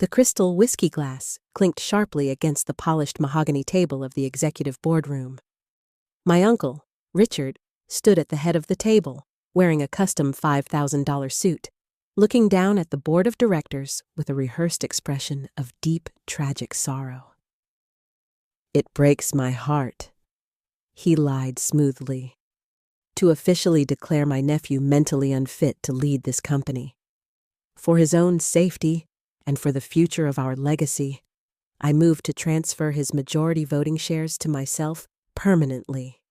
The crystal whiskey glass clinked sharply against the polished mahogany table of the executive boardroom. My uncle, Richard, stood at the head of the table, wearing a custom $5,000 suit, looking down at the board of directors with a rehearsed expression of deep, tragic sorrow. "It breaks my heart," he lied smoothly, "to officially declare my nephew mentally unfit to lead this company. For his own safety and for the future of our legacy, I move to transfer his majority voting shares to myself permanently."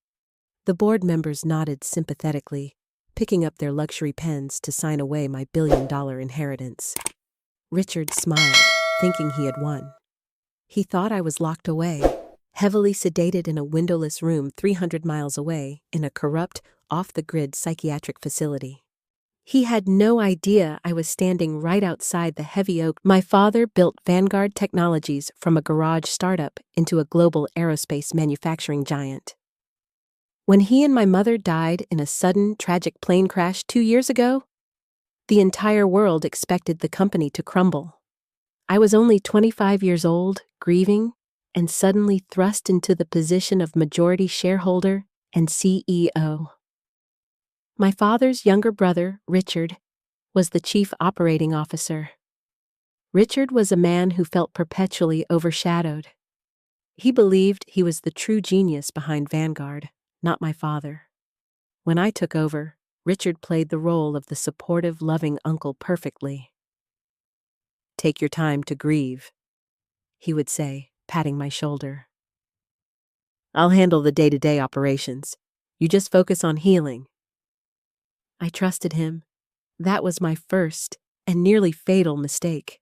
The board members nodded sympathetically, picking up their luxury pens to sign away my billion-dollar inheritance. Richard smiled, thinking he had won. He thought I was locked away, heavily sedated in a windowless room 300 miles away in a corrupt, off-the-grid psychiatric facility. He had no idea I was standing right outside the heavy oak. My father built Vanguard Technologies from a garage startup into a global aerospace manufacturing giant. When he and my mother died in a sudden, tragic plane crash 2 years ago, the entire world expected the company to crumble. I was only 25 years old, grieving, and suddenly thrust into the position of majority shareholder and CEO. My father's younger brother, Richard, was the chief operating officer. Richard was a man who felt perpetually overshadowed. He believed he was the true genius behind Vanguard, not my father. When I took over, Richard played the role of the supportive, loving uncle perfectly. "Take your time to grieve," he would say, patting my shoulder. "I'll handle the day-to-day operations. You just focus on healing." I trusted him. That was my first and nearly fatal mistake.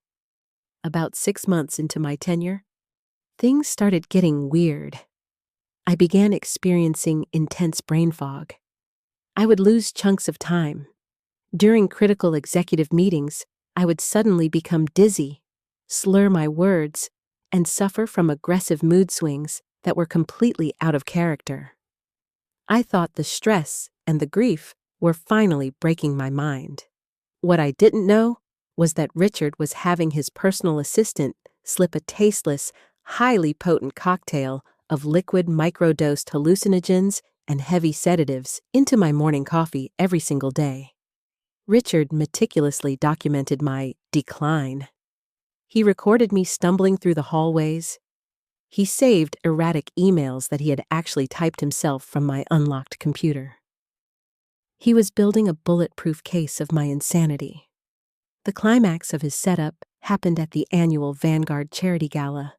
About 6 months into my tenure, things started getting weird. I began experiencing intense brain fog. I would lose chunks of time. During critical executive meetings, I would suddenly become dizzy, slur my words, and suffer from aggressive mood swings that were completely out of character. I thought the stress and the grief were finally breaking my mind. What I didn't know was that Richard was having his personal assistant slip a tasteless, highly potent cocktail of liquid microdosed hallucinogens and heavy sedatives into my morning coffee every single day. Richard meticulously documented my decline. He recorded me stumbling through the hallways. He saved erratic emails that he had actually typed himself from my unlocked computer. He was building a bulletproof case of my insanity. The climax of his setup happened at the annual Vanguard Charity Gala.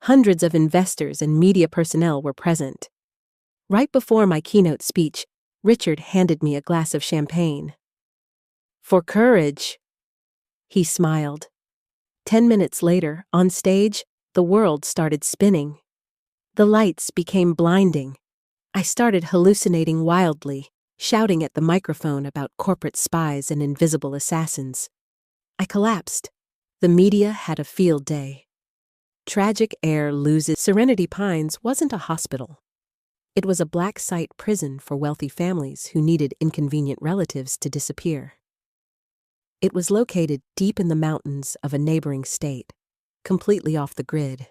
Hundreds of investors and media personnel were present. Right before my keynote speech, Richard handed me a glass of champagne. "For courage," he smiled. 10 minutes later, on stage, the world started spinning. The lights became blinding. I started hallucinating wildly, shouting at the microphone about corporate spies and invisible assassins. I collapsed. The media had a field day. Tragic air loses. Serenity Pines wasn't a hospital. It was a black site prison for wealthy families who needed inconvenient relatives to disappear. It was located deep in the mountains of a neighboring state, completely off the grid.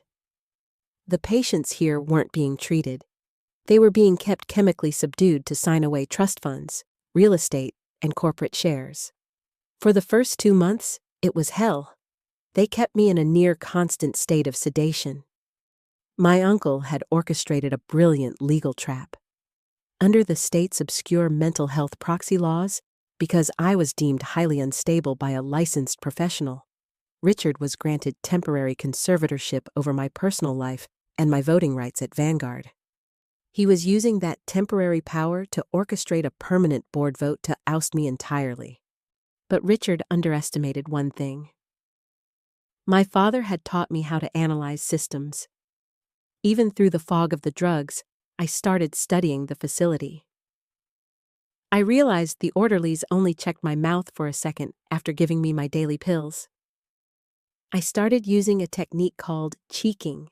The patients here weren't being treated. They were being kept chemically subdued to sign away trust funds, real estate, and corporate shares. For the first 2 months, it was hell. They kept me in a near-constant state of sedation. My uncle had orchestrated a brilliant legal trap. Under the state's obscure mental health proxy laws, because I was deemed highly unstable by a licensed professional, Richard was granted temporary conservatorship over my personal life and my voting rights at Vanguard. He was using that temporary power to orchestrate a permanent board vote to oust me entirely. But Richard underestimated one thing. My father had taught me how to analyze systems. Even through the fog of the drugs, I started studying the facility. I realized the orderlies only checked my mouth for a second after giving me my daily pills. I started using a technique called cheeking,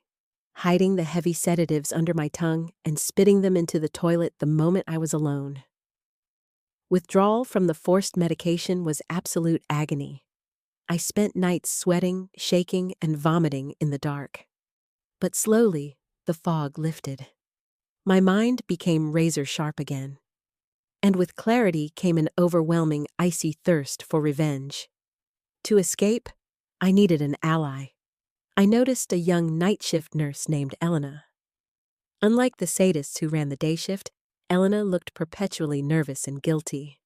hiding the heavy sedatives under my tongue and spitting them into the toilet the moment I was alone. Withdrawal from the forced medication was absolute agony. I spent nights sweating, shaking, and vomiting in the dark. But slowly, the fog lifted. My mind became razor-sharp again. And with clarity came an overwhelming, icy thirst for revenge. To escape, I needed an ally. I noticed a young night shift nurse named Elena. Unlike the sadists who ran the day shift, Elena looked perpetually nervous and guilty.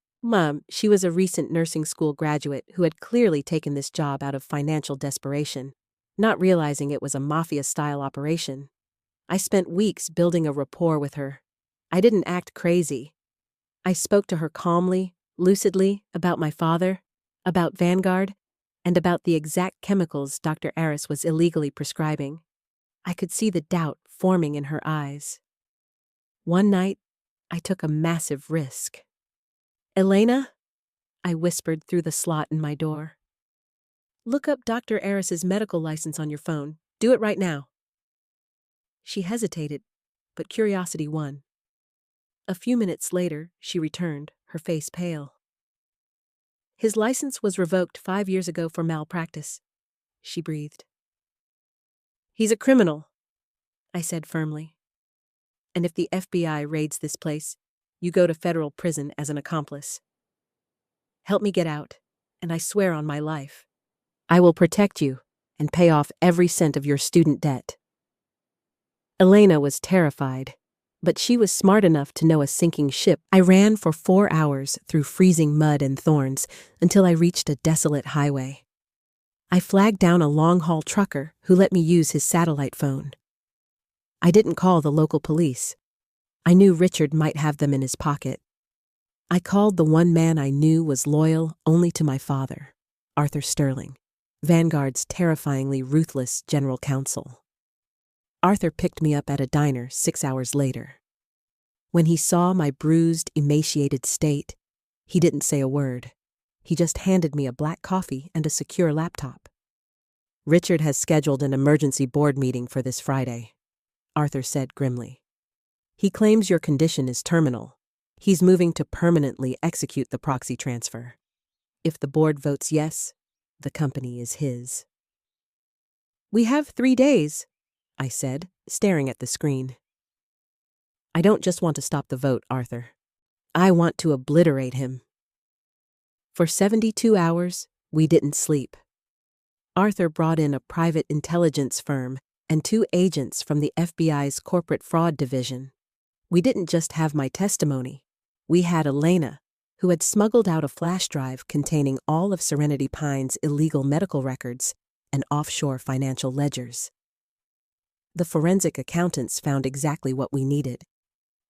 She was a recent nursing school graduate who had clearly taken this job out of financial desperation, not realizing it was a mafia-style operation. I spent weeks building a rapport with her. I didn't act crazy. I spoke to her calmly, lucidly, about my father, about Vanguard, and about the exact chemicals Dr. Aris was illegally prescribing. I could see the doubt forming in her eyes. One night, I took a massive risk. "Elena," I whispered through the slot in my door. "Look up Dr. Aris's medical license on your phone. Do it right now." She hesitated, but curiosity won. A few minutes later, she returned, her face pale. "His license was revoked 5 years ago for malpractice," she breathed. "He's a criminal," I said firmly. "And if the FBI raids this place, you go to federal prison as an accomplice. Help me get out, and I swear on my life, I will protect you and pay off every cent of your student debt." Elena was terrified, but she was smart enough to know a sinking ship. I ran for 4 hours through freezing mud and thorns until I reached a desolate highway. I flagged down a long-haul trucker who let me use his satellite phone. I didn't call the local police. I knew Richard might have them in his pocket. I called the one man I knew was loyal only to my father, Arthur Sterling, Vanguard's terrifyingly ruthless general counsel. Arthur picked me up at a diner 6 hours later. When he saw my bruised, emaciated state, he didn't say a word. He just handed me a black coffee and a secure laptop. "Richard has scheduled an emergency board meeting for this Friday," Arthur said grimly. "He claims your condition is terminal. He's moving to permanently execute the proxy transfer. If the board votes yes, the company is his." "We have 3 days," I said, staring at the screen. "I don't just want to stop the vote, Arthur. I want to obliterate him." For 72 hours, we didn't sleep. Arthur brought in a private intelligence firm and 2 agents from the FBI's corporate fraud division. We didn't just have my testimony. We had Elena, who had smuggled out a flash drive containing all of Serenity Pine's illegal medical records and offshore financial ledgers. The forensic accountants found exactly what we needed: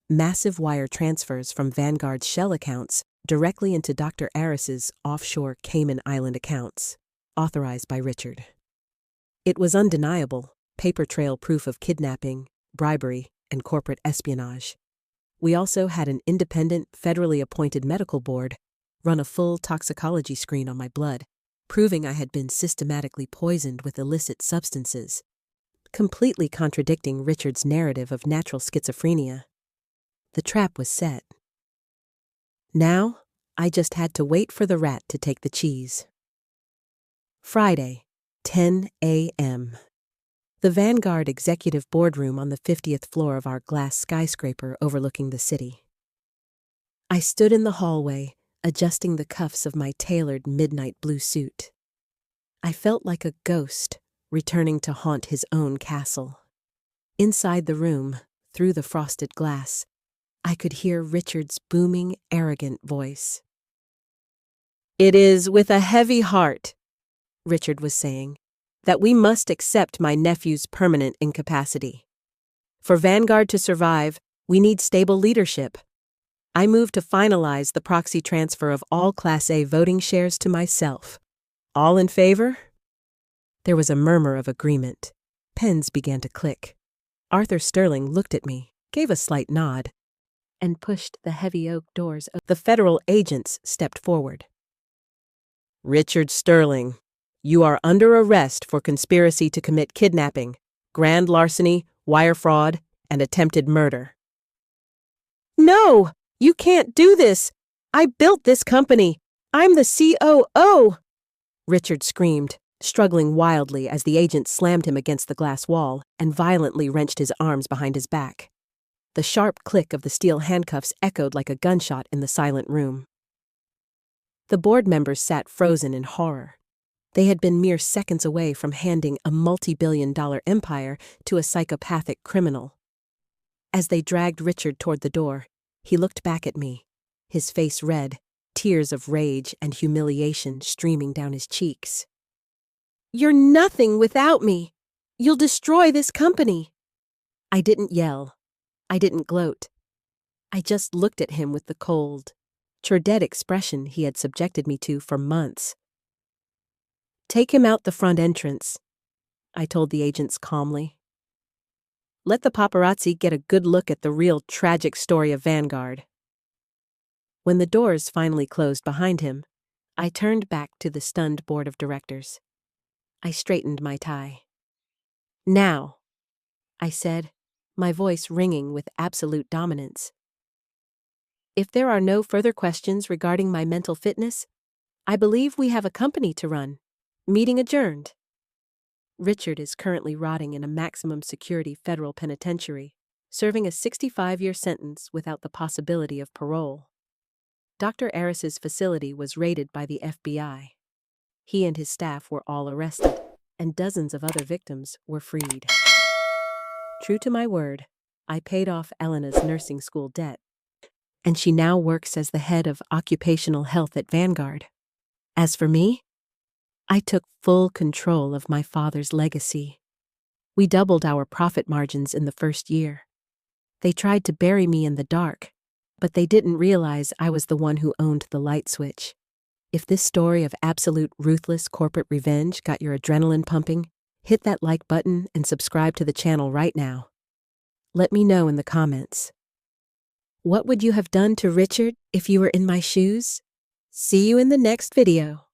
massive wire transfers from Vanguard's shell accounts directly into Dr. Aris's offshore Cayman Island accounts, authorized by Richard. It was undeniable, paper trail proof of kidnapping, bribery, and corporate espionage. We also had an independent, federally appointed medical board run a full toxicology screen on my blood, proving I had been systematically poisoned with illicit substances, completely contradicting Richard's narrative of natural schizophrenia. The trap was set. Now, I just had to wait for the rat to take the cheese. Friday, 10 a.m. The Vanguard executive boardroom on the 50th floor of our glass skyscraper overlooking the city. I stood in the hallway, adjusting the cuffs of my tailored midnight blue suit. I felt like a ghost returning to haunt his own castle. Inside the room, through the frosted glass, I could hear Richard's booming, arrogant voice. "It is with a heavy heart," Richard was saying, "that we must accept my nephew's permanent incapacity. For Vanguard to survive, we need stable leadership. I move to finalize the proxy transfer of all Class A voting shares to myself. All in favor?" There was a murmur of agreement. Pens began to click. Arthur Sterling looked at me, gave a slight nod, and pushed the heavy oak doors open. The federal agents stepped forward. "Richard Sterling, you are under arrest for conspiracy to commit kidnapping, grand larceny, wire fraud, and attempted murder." "No, you can't do this. I built this company. I'm the COO." Richard screamed, struggling wildly as the agent slammed him against the glass wall and violently wrenched his arms behind his back. The sharp click of the steel handcuffs echoed like a gunshot in the silent room. The board members sat frozen in horror. They had been mere seconds away from handing a multi-billion-dollar empire to a psychopathic criminal. As they dragged Richard toward the door, he looked back at me, his face red, tears of rage and humiliation streaming down his cheeks. "You're nothing without me! You'll destroy this company!" I didn't yell. I didn't gloat. I just looked at him with the cold, dead expression he had subjected me to for months. "Take him out the front entrance," I told the agents calmly. "Let the paparazzi get a good look at the real tragic story of Vanguard." When the doors finally closed behind him, I turned back to the stunned board of directors. I straightened my tie. "Now," I said, my voice ringing with absolute dominance. "If there are no further questions regarding my mental fitness, I believe we have a company to run. Meeting adjourned." Richard is currently rotting in a maximum security federal penitentiary, serving a 65-year sentence without the possibility of parole. Dr. Aris's facility was raided by the FBI. He and his staff were all arrested, and dozens of other victims were freed. True to my word, I paid off Elena's nursing school debt, and she now works as the head of occupational health at Vanguard. As for me, I took full control of my father's legacy. We doubled our profit margins in the first year. They tried to bury me in the dark, but they didn't realize I was the one who owned the light switch. If this story of absolute ruthless corporate revenge got your adrenaline pumping, hit that like button and subscribe to the channel right now. Let me know in the comments. What would you have done to Richard if you were in my shoes? See you in the next video.